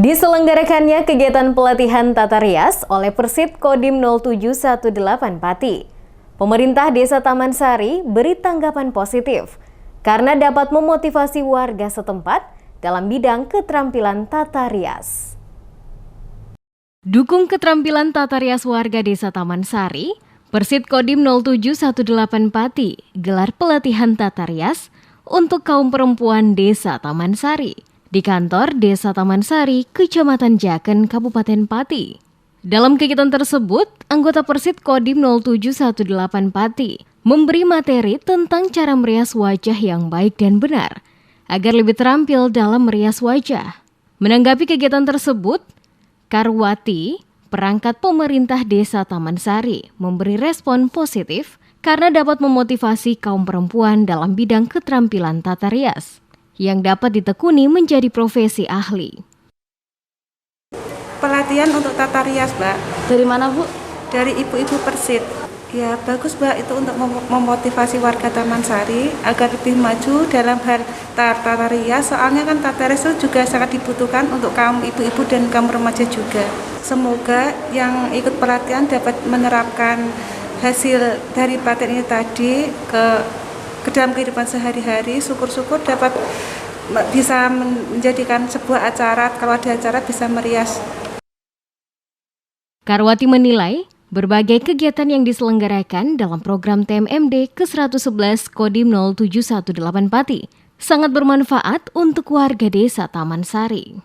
Diselenggarakannya kegiatan pelatihan tata rias oleh Persit Kodim 0718 Pati. Pemerintah Desa Taman Sari beri tanggapan positif karena dapat memotivasi warga setempat dalam bidang keterampilan tata rias. Dukung keterampilan tata rias warga Desa Taman Sari, Persit Kodim 0718 Pati gelar pelatihan tata rias untuk kaum perempuan Desa Taman Sari di kantor Desa Taman Sari, Kecamatan Jaken, Kabupaten Pati. Dalam kegiatan tersebut, anggota Persit Kodim 0718 Pati memberi materi tentang cara merias wajah yang baik dan benar, agar lebih terampil dalam merias wajah. Menanggapi kegiatan tersebut, Karwati, perangkat pemerintah Desa Taman Sari, memberi respon positif karena dapat memotivasi kaum perempuan dalam bidang keterampilan tata rias yang dapat ditekuni menjadi profesi ahli. Pelatihan untuk tata rias, Mbak. Dari mana, Bu? Dari ibu-ibu Persit. Ya, bagus, Mbak, itu untuk memotivasi warga Taman Sari agar lebih maju dalam hal tata rias. Soalnya kan tata rias itu juga sangat dibutuhkan untuk kaum ibu-ibu dan kaum remaja juga. Semoga yang ikut pelatihan dapat menerapkan hasil dari pelatihan ini tadi ke dalam kehidupan sehari-hari. Syukur-syukur dapat bisa menjadikan sebuah acara, kalau ada acara bisa merias. Karwati menilai berbagai kegiatan yang diselenggarakan dalam program TMMD ke-111 Kodim 0718 Pati sangat bermanfaat untuk warga Desa Taman Sari.